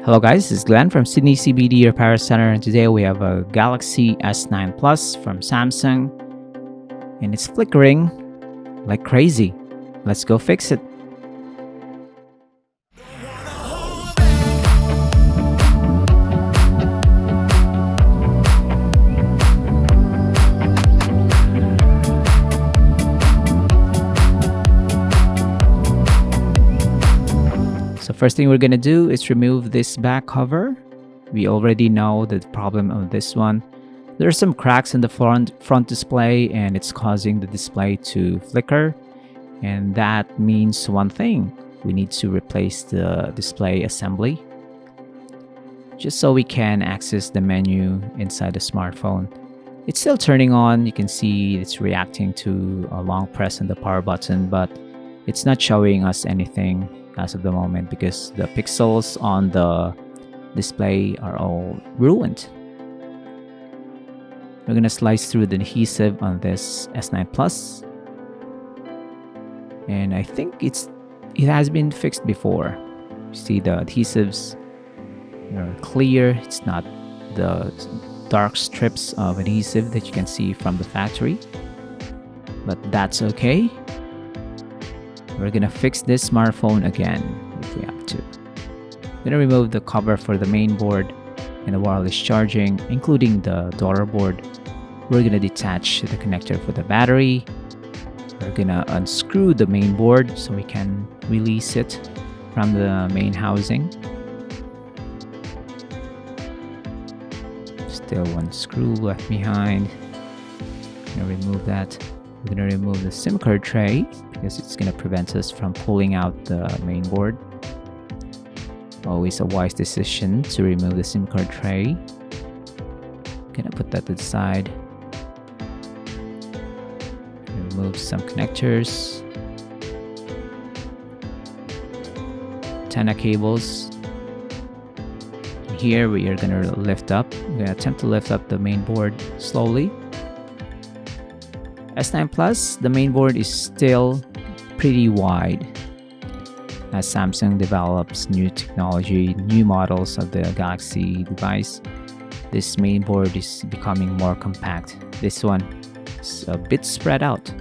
Hello guys, this is Glenn from Sydney CBD Repair Center, and today we have a Galaxy S9 Plus from Samsung and it's flickering like crazy. Let's go fix it. So first thing we're gonna do is remove this back cover. We already know the problem of this one. There are some cracks in the front display and it's causing the display to flicker. And that means one thing. We need to replace the display assembly just so we can access the menu inside the smartphone. It's still turning on. You can see it's reacting to a long press on the power button, but it's not showing us anything as of the moment because the pixels on the display are all ruined. We're gonna slice through the adhesive on this S9 Plus, and I think it has been fixed before. You see the adhesives are clear. It's not the dark strips of adhesive that you can see from the factory, but that's okay. We're gonna fix this smartphone again if we have to. I'm gonna remove the cover for the main board and the wireless charging, including the daughter board. We're gonna detach the connector for the battery. We're gonna unscrew the main board so we can release it from the main housing. Still one screw left behind. I'm gonna remove that. We're gonna remove the SIM card tray because it's gonna prevent us from pulling out the main board. Always a wise decision to remove the SIM card tray. Gonna put that to the side. Remove some connectors, antenna cables. Here we are gonna lift up. We're gonna attempt to lift up the main board slowly. S9 Plus, the main board is still pretty wide. As Samsung develops new technology, new models of the Galaxy device, this main board is becoming more compact. This one is a bit spread out.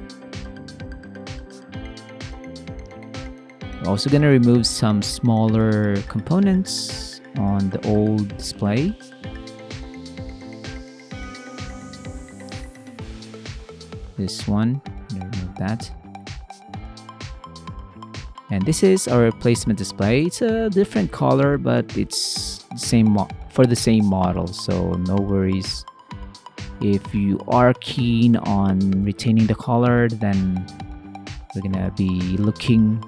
We're also going to remove some smaller components on the old display. This one, remove that. And this is our replacement display. It's a different color, but it's the same for the same model, so no worries. If you are keen on retaining the color, then we're gonna be looking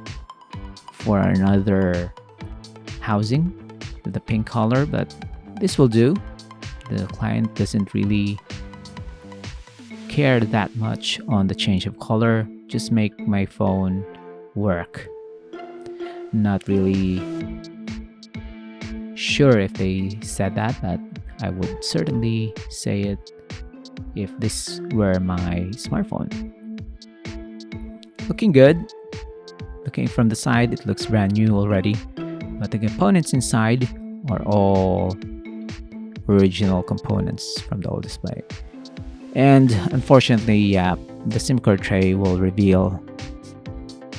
for another housing with the pink color, but this will do. The client doesn't really care that much on the change of color. Just make my phone work. Not really sure if they said that, but I would certainly say it if this were my smartphone. Looking good. Looking from the side, it looks brand new already, but the components inside are all original components from the old display. And unfortunately, yeah, the SIM card tray will reveal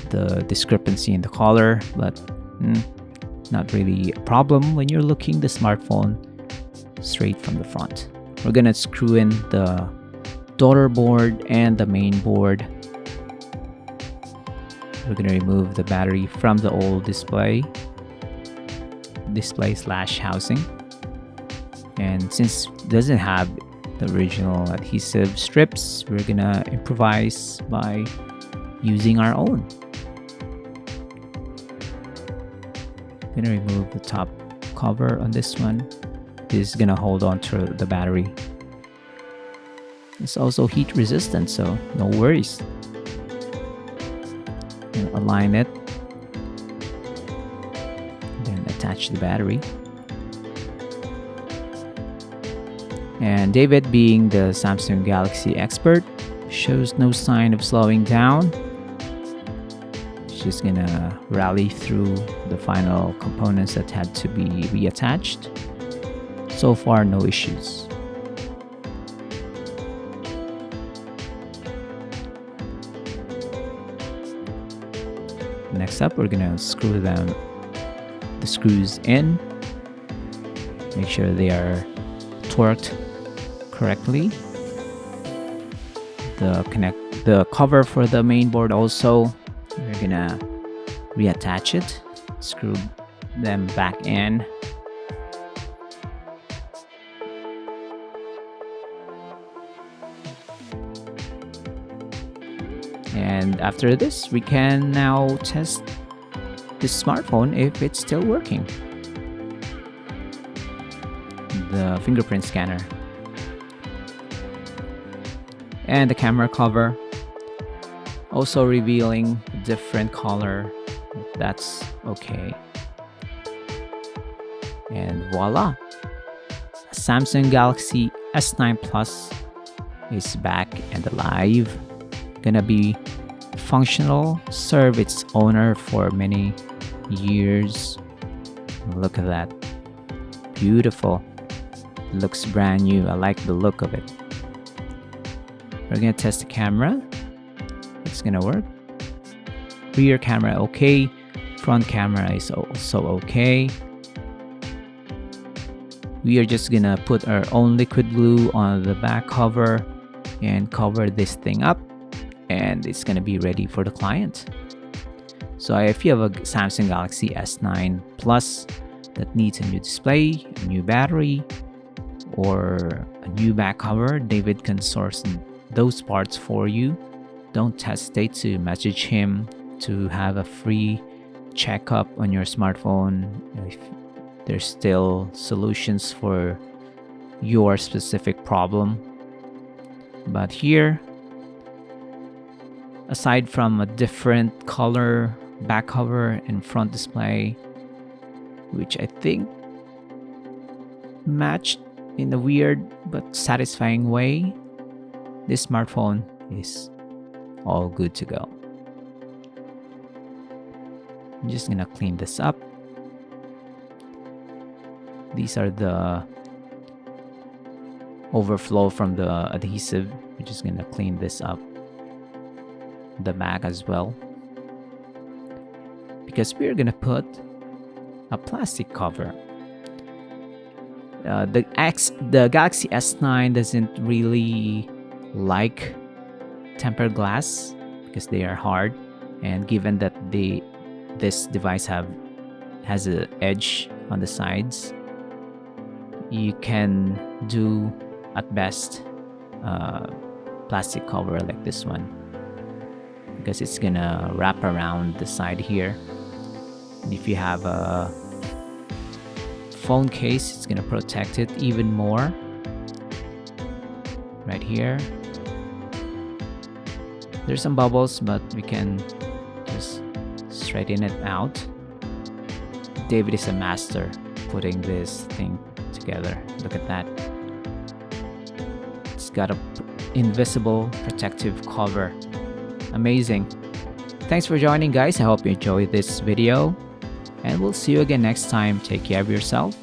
the discrepancy in the color, but not really a problem when you're looking the smartphone straight from the front. We're gonna screw in the daughter board and the main board. We're gonna remove the battery from the old display slash housing. And since it doesn't have the original adhesive strips, we're gonna improvise by using our own. I'm gonna remove the top cover on this one. This is gonna hold on to the battery. It's also heat resistant, so no worries. And align it, then attach the battery. And David, being the Samsung Galaxy expert, shows no sign of slowing down. just gonna rally through the final components that had to be reattached. So far, no issues. Next up, we're gonna screw the screws in. Make sure they are torqued correctly. The cover for the main board also, we're gonna reattach it, screw them back in. And after this, we can now test this smartphone if it's still working. The fingerprint scanner and the camera cover, also revealing a different color. That's okay. And voila, Samsung Galaxy S9 Plus is back and alive. Gonna be functional, serve its owner for many years. Look at that, beautiful. Looks brand new. I like the look of it. We're gonna test the camera. It's gonna work. Rear camera okay, front camera is also okay. We are just gonna put our own liquid glue on the back cover and cover this thing up, and it's gonna be ready for the client. So if you have a Samsung Galaxy S9 Plus that needs a new display, a new battery, or a new back cover, David can source those parts for you. Don't hesitate to message him to have a free checkup on your smartphone if there's still solutions for your specific problem. But here, aside from a different color back cover and front display, which I think matched in a weird but satisfying way, this smartphone is all good to go. I'm just gonna clean this up. These are the overflow from the adhesive. We're just gonna clean this up, the back as well, because we're gonna put a plastic cover. The Galaxy S9 doesn't really like tempered glass because they are hard, and given that this device has an edge on the sides, you can do at best plastic cover like this one, because it's gonna wrap around the side here. And if you have a phone case, it's gonna protect it even more. Right here, there's some bubbles, but we can just straighten it out. David is a master putting this thing together. Look at that. It's got a invisible protective cover. Amazing. Thanks for joining, guys. I hope you enjoyed this video, and we'll see you again next time. Take care of yourself.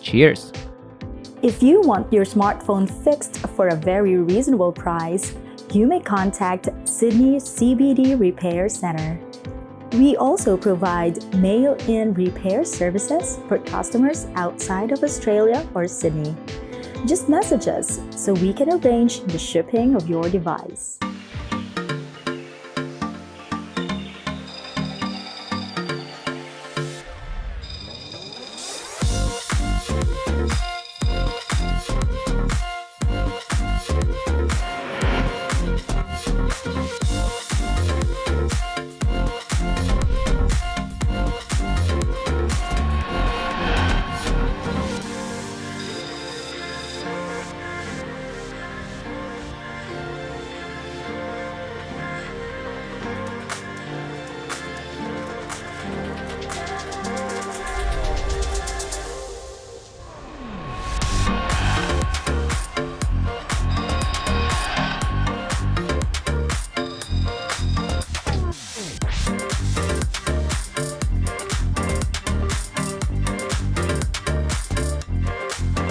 Cheers. If you want your smartphone fixed for a very reasonable price, you may contact Sydney CBD Repair Center. We also provide mail-in repair services for customers outside of Australia or Sydney. Just message us so we can arrange the shipping of your device.